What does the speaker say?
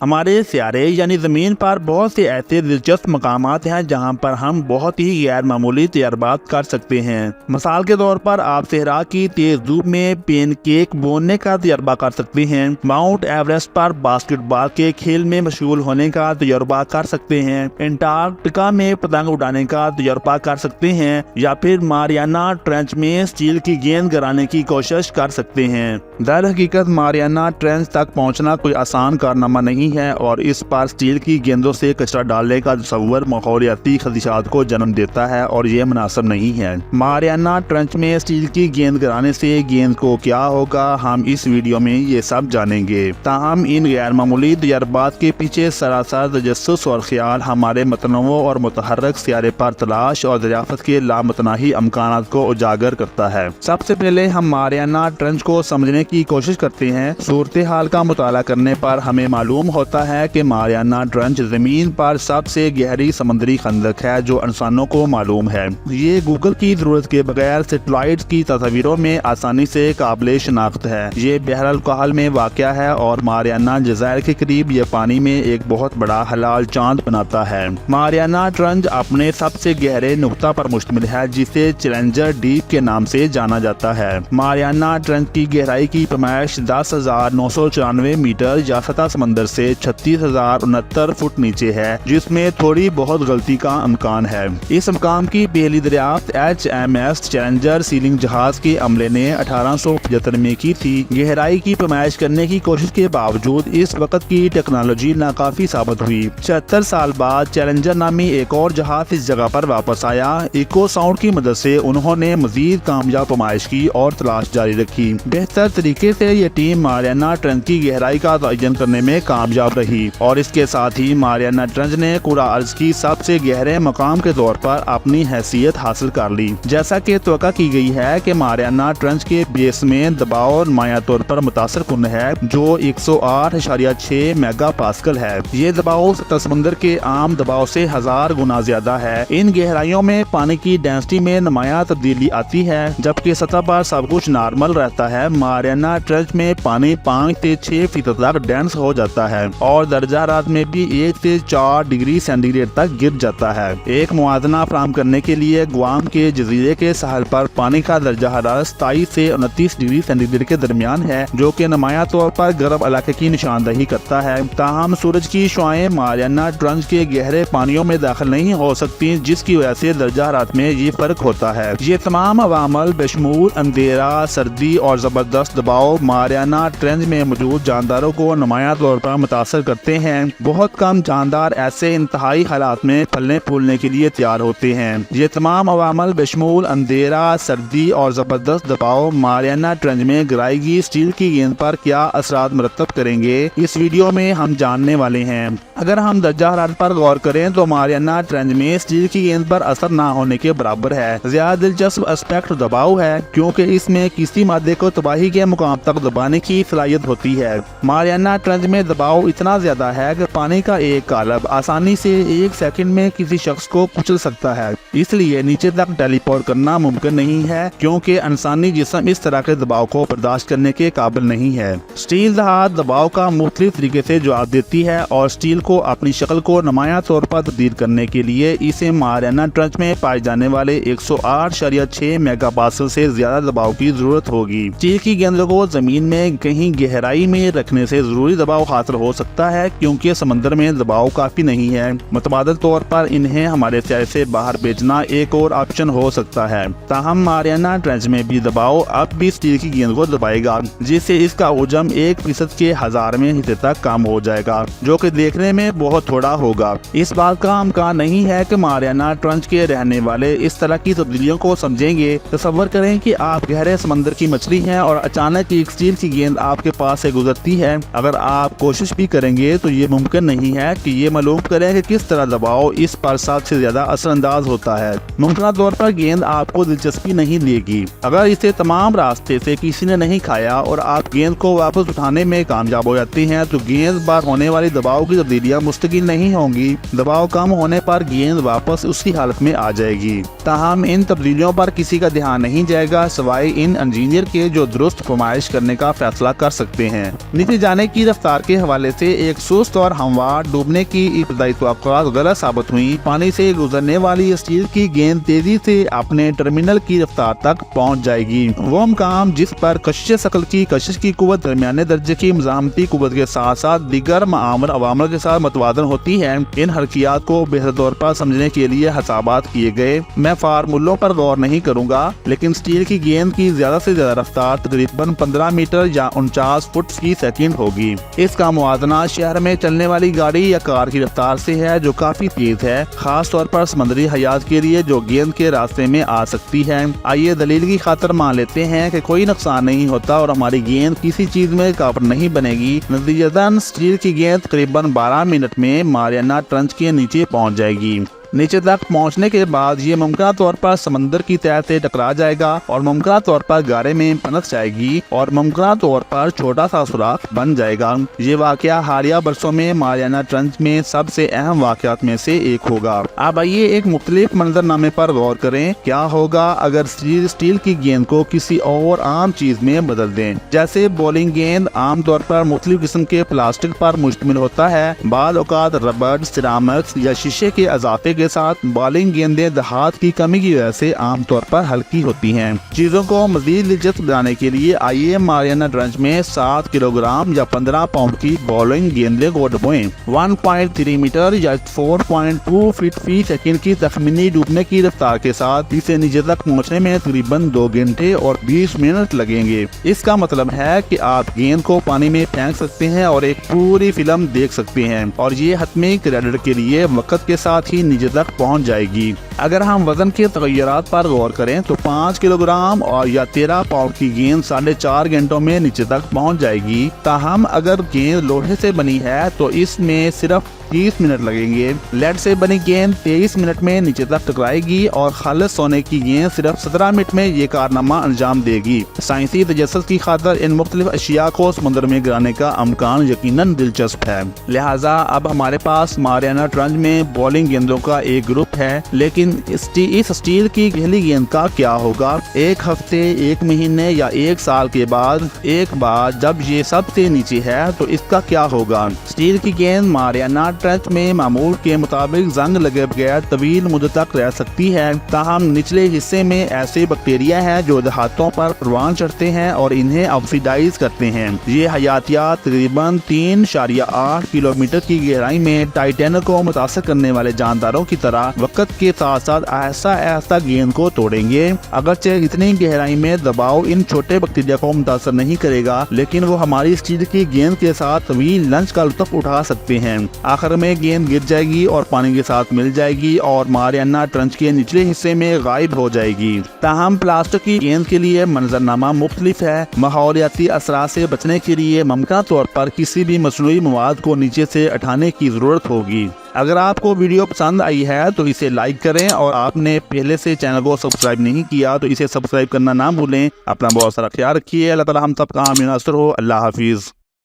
ہمارے سیارے یعنی زمین پر بہت سے ایسے دلچسپ مقامات ہیں جہاں پر ہم بہت ہی غیر معمولی تجربات کر سکتے ہیں۔ مثال کے طور پر آپ صحرا کی تیز دھوپ میں پین کیک بوننے کا تجربہ کر سکتے ہیں، ماؤنٹ ایوریسٹ پر باسکٹ بال کے کھیل میں مشغول ہونے کا تجربہ کر سکتے ہیں، انٹارکٹیکا میں پتنگ اڑانے کا تجربہ کر سکتے ہیں، یا پھر ماریانا ٹرنچ میں اسٹیل کی گیند گرانے کی کوشش کر سکتے ہیں۔ در حقیقت ماریانا ٹرنچ تک پہنچنا کوئی آسان کارنامہ نہیں ہے اور اس پر اسٹیل کی گیندوں سے کچرا ڈالنے کا تصور ماحولیاتی خدشات کو جنم دیتا ہے اور یہ مناسب نہیں ہے۔ ماریانا ٹرنچ میں اسٹیل کی گیند گرانے سے گیند کو کیا ہوگا، ہم اس ویڈیو میں یہ سب جانیں گے۔ تاہم ان غیر معمولی تجربات کے پیچھے سراسر تجسس اور خیال ہمارے متنوع اور متحرک سیارے پر تلاش اور دریافت کے لامتناہی امکانات کو اجاگر کرتا ہے۔ سب سے پہلے ہم ماریانا ٹرنچ کو سمجھنے کی کوشش کرتے ہیں۔ صورتحال کا مطالعہ کرنے پر ہمیں معلوم ہوتا ہے کہ ماریانا ٹرنچ زمین پر سب سے گہری سمندری خندق ہے جو انسانوں کو معلوم ہے۔ یہ گوگل کی ضرورت کے بغیر سیٹلائٹ کی تصاویروں میں آسانی سے قابل شناخت ہے۔ یہ بحر الکاہل میں واقع ہے اور ماریانا جزائر کے قریب یہ پانی میں ایک بہت بڑا حلال چاند بناتا ہے۔ ماریانا ٹرنچ اپنے سب سے گہرے نقطہ پر مشتمل ہے جسے چیلنجر ڈیپ کے نام سے جانا جاتا ہے۔ ماریانا ٹرنچ کی گہرائی کی پیمائش 10,994 میٹر یا سطح سمندر سے 36,069 فٹ نیچے ہے، جس میں تھوڑی بہت غلطی کا امکان ہے۔ اس مقام کی پہلی دریافت HMS چیلنجر سیلنگ جہاز کے عملے نے 1875 میں کی تھی۔ گہرائی کی پیمائش کرنے کی کوشش کے باوجود اس وقت کی ٹیکنالوجی ناکافی ثابت ہوئی۔ 76 سال بعد چیلنجر نامی ایک اور جہاز اس جگہ پر واپس آیا۔ ایکو ساؤنڈ کی مدد سے انہوں نے مزید کامیاب پیمائش کی اور تلاش جاری رکھی۔ بہتر طریقے سے یہ ٹیم ماریانا ٹرنچ کی گہرائی کا تعین کرنے میں کامیاب رہی اور اس کے ساتھ ہی ماریانا ٹرنچ نے کرہ ارض کی سب سے گہرے مقام کے طور پر اپنی حیثیت حاصل کر لی۔ جیسا کہ توقع کی گئی ہے کہ ماریانا ٹرنچ کے بیس میں دباؤ نمایاں طور پر متاثر کن ہے جو 108.6 میگا پاسکل ہے۔ یہ دباؤ سطح سمندر کے عام دباؤ سے 1000 گنا زیادہ ہے۔ ان گہرائیوں میں پانی کی ڈینسٹی میں نمایاں تبدیلی آتی ہے جبکہ سطح پر سب کچھ نارمل رہتا ہے۔ ماریانا ٹرنچ میں پانی 5 سے 6% تک ڈینس ہو جاتا ہے اور درجہ حرارت میں بھی 1 سے 4 ڈگری سینٹی گریڈ تک گر جاتا ہے۔ ایک موازنہ فراہم کرنے کے لیے گوام کے جزیرے کے ساحل پر پانی کا درجہ حرارت 27 سے 29 ڈگری سینٹی گریڈ کے درمیان ہے، جو کہ نمایاں طور پر گرم علاقے کی نشاندہی کرتا ہے۔ تاہم سورج کی شعاعیں ماریانا ٹرنچ کے گہرے پانیوں میں داخل نہیں ہو سکتی، جس کی وجہ سے درجہ حرارت میں یہ فرق ہوتا ہے۔ یہ تمام عوامل بشمول اندھیرا، سردی اور زبردست دباؤ ماریانا ٹرنچ میں موجود جانداروں کو نمایاں طور پر متاثر کرتے ہیں۔ بہت کم جاندار ایسے انتہائی حالات میں پھلنے پھولنے کے لیے تیار ہوتے ہیں۔ یہ تمام عوامل بشمول اندھیرا، سردی اور زبردست دباؤ ماریانا ٹرنچ میں گرائی گئی اسٹیل کی گیند پر کیا اثرات مرتب کریں گے، اس ویڈیو میں ہم جاننے والے ہیں۔ اگر ہم درجہ حرارت پر غور کریں تو ماریانا ٹرنچ میں اسٹیل کی گیند پر اثر نہ ہونے کے برابر ہے۔ زیادہ دلچسپ اسپیکٹ دباؤ ہے کیونکہ اس میں کسی مادے کو تباہی کے مقام تک دبانے کی صلاحیت ہوتی ہے۔ ماریانا ٹرنچ میں دباؤ اتنا زیادہ ہے کہ پانی کا ایک قالب آسانی سے 1 سیکنڈ میں کسی شخص کو کچل سکتا ہے۔ اس لیے نیچے تک ٹیلی پورٹ کرنا ممکن نہیں ہے کیونکہ انسانی جسم اس طرح کے دباؤ کو برداشت کرنے کے قابل نہیں ہے۔ اسٹیل دھات دباؤ کا مختلف طریقے سے جواب دیتی ہے اور اسٹیل کو اپنی شکل کو نمایاں طور پر تبدیل کرنے کے لیے اسے ماریانا ٹرنچ میں پائے جانے والے 108.6 میگا پاسکل سے زیادہ دباؤ کی ضرورت ہوگی۔ اسٹیل کی گیندوں کو زمین میں کہیں گہرائی میں رکھنے سے ضروری دباؤ حاصل ہو سکتا ہے کیونکہ سمندر میں دباؤ کافی نہیں ہے۔ متبادل طور پر انہیں ہمارے سیارے سے باہر بھیجنا ایک اور آپشن ہو سکتا ہے۔ تاہم ماریانا ٹرنچ میں بھی دباؤ اب بھی اسٹیل کی گیند کو دبائے گا، جس سے اس کا حجم 1% کے 1000ویں حصے تک کم ہو جائے گا، جو کہ دیکھنے میں بہت تھوڑا ہوگا۔ اس بات کا امکان نہیں ہے کہ ماریانا ٹرنچ کے رہنے والے اس طرح کی تبدیلیوں کو سمجھیں گے۔ تصور کریں کہ آپ گہرے سمندر کی مچھلی ہیں اور اچانک ایک اسٹیل کی گیند آپ کے پاس سے گزرتی ہے۔ اگر آپ کوشش بھی کریں گے تو یہ ممکن نہیں ہے کہ یہ معلوم کریں کہ کس طرح دباؤ اس پر سب سے زیادہ اثر انداز ہوتا ہے۔ ممکنہ طور پر گیند آپ کو دلچسپی نہیں لے گی۔ اگر اسے تمام راستے سے کسی نے نہیں کھایا اور آپ گیند کو واپس اٹھانے میں کامیاب ہو جاتے ہیں تو گیند پر ہونے والی دباؤ کی تبدیلیاں مستقل نہیں ہوں گی۔ دباؤ کم ہونے پر گیند واپس اسی حالت میں آ جائے گی۔ تاہم ان تبدیلیوں پر کسی کا دھیان نہیں جائے گا سوائے ان انجینئر کے جو درست پیمائش کرنے کا فیصلہ کر سکتے ہیں۔ نیچے جانے کی رفتار کے حوالے سے ایک سست اور ہموار ڈوبنے کی ابتدائی توقعات غلط ثابت ہوئی۔ پانی سے گزرنے والی اسٹیل کی گیند تیزی سے اپنے ٹرمینل کی رفتار تک پہنچ جائے گی۔ وہ مقام جس پر کشش ثقل کی کشش کی قوت درمیانے درجے کی مزاحمتی قوت کے ساتھ ساتھ دیگر معاون عوامل کے ساتھ متوازن ہوتی ہے، ان حرکیات کو بہتر طور پر سمجھنے کے لیے حسابات کیے گئے۔ میں فارمولوں پر غور نہیں کروں گا، لیکن اسٹیل کی گیند کی زیادہ سے زیادہ رفتار تقریباً 15 میٹر یا 49 فٹ فی سیکنڈ ہوگی۔ اس کا موازنہ شہر میں چلنے والی گاڑی یا کار کی رفتار سے ہے جو کافی تیز ہے، خاص طور پر سمندری حیات کے لیے جو گیند کے راستے میں آ سکتی ہے۔ آئیے دلیل کی خاطر مان لیتے ہیں کہ کوئی نقصان نہیں ہوتا اور ہماری گیند کسی چیز میں رکاوٹ نہیں بنے گی۔ نتیجتاً اسٹیل کی گیند تقریباً 12 منٹ میں ماریانا ٹرنچ کے نیچے پہنچ جائے گی۔ نیچے تک پہنچنے کے بعد یہ ممکنہ طور پر سمندر کی تہہ سے ٹکرا جائے گا اور ممکنہ طور پر گارے میں پنس جائے گی اور ممکنہ طور پر چھوٹا سا سوراخ بن جائے گا۔ یہ واقعہ حالیہ برسوں میں ماریانا ٹرنچ میں سب سے اہم واقعات میں سے ایک ہوگا۔ اب آئیے ایک مختلف منظرنامے پر غور کریں۔ کیا ہوگا اگر اسٹیل کی گیند کو کسی اور عام چیز میں بدل دیں؟ جیسے بولنگ گیند عام طور پر مختلف قسم کے پلاسٹک پر مشتمل ہوتا ہے، بعض اوقات ربڑ، سیرامکس یا شیشے کے اضافے کے ساتھ بالنگ گیندیں دھات کی کمی کی وجہ سے عام طور پر ہلکی ہوتی ہیں۔ چیزوں کو مزید دلچسپ بنانے کے لیے آئیے ماریانا ٹرنچ میں 7 کلو گرام یا 15 پاؤنڈ کی بالنگ گیندیں کو ڈبوئیں۔ 1.3 میٹر یا 4.2 فٹ فی سیکنڈ کی تخمینی ڈوبنے کی رفتار کے ساتھ اسے نیچے تک پہنچنے میں تقریباً 2 گھنٹے اور 20 منٹ لگیں گے۔ اس کا مطلب ہے کہ آپ گیند کو پانی میں پھینک سکتے ہیں اور ایک پوری فلم دیکھ سکتے ہیں، اور یہ حتمی کریڈٹ کے لیے وقت کے ساتھ ہی نیچے تک پہنچ جائے گی۔ اگر ہم وزن کے تغیرات پر غور کریں تو 5 کلو گرام اور یا 13 پاؤنڈ کی گیند 4.5 گھنٹوں میں نیچے تک پہنچ جائے گی۔ تاہم اگر گیند لوہے سے بنی ہے تو اس میں صرف 30 منٹ لگیں گے۔ لیڈ سے بنی گیند 23 منٹ میں نیچے تک ٹکرائے گی اور خالص سونے کی گیند صرف 17 منٹ میں یہ کارنامہ انجام دے گی۔ سائنسی تجسس کی خاطر ان مختلف اشیاء کو سمندر میں گرانے کا امکان یقیناً دلچسپ ہے۔ لہٰذا اب ہمارے پاس ماریانا ٹرنچ میں بالنگ گیندوں کا ایک گروپ ہے، لیکن اس اسٹیل کی گہلی گیند کا کیا ہوگا؟ ایک ہفتے، ایک مہینے یا ایک سال کے بعد ایک بار جب یہ سب سے نیچے ہے تو اس کا کیا ہوگا؟ اسٹیل کی گیند ماریانا ٹرنچ میں معمول کے مطابق زنگ لگے بغیر طویل مدت تک رہ سکتی ہے، تاہم نچلے حصے میں ایسے بیکٹیریا ہیں جو دھاتوں پر پروان چڑھتے ہیں اور انہیں آکسیڈائز کرتے ہیں۔ یہ حیاتیات تقریباً 3.8 کلومیٹر کی گہرائی میں ٹائٹینک کو متاثر کرنے والے جانداروں کی طرح وقت کے ساتھ ساتھ آہستہ آہستہ گیند کو توڑیں گے۔ اگرچہ اتنی گہرائی میں دباؤ ان چھوٹے بیکٹیریا کو متاثر نہیں کرے گا، لیکن وہ ہماری اسٹیل کی گیند کے ساتھ طویل لنچ کا لطف اٹھا سکتے ہیں۔ آخر میں گیند گر جائے گی اور پانی کے ساتھ مل جائے گی اور ماریانا ٹرنچ کے نچلے حصے میں غائب ہو جائے گی۔ تاہم پلاسٹک کی گیند کے لیے منظرنامہ مختلف ہے۔ ماحولیاتی اثرات سے بچنے کے لیے ممکنہ طور پر کسی بھی مصنوعی مواد کو نیچے سے اٹھانے کی ضرورت ہوگی۔ اگر آپ کو ویڈیو پسند آئی ہے تو اسے لائک کریں، اور آپ نے پہلے سے چینل کو سبسکرائب نہیں کیا تو اسے سبسکرائب کرنا نہ بھولیں۔ اپنا بہت سارا خیال رکھیے۔ اللہ تعالی ہم سب کا حامی ناصر ہو۔ اللہ حافظ۔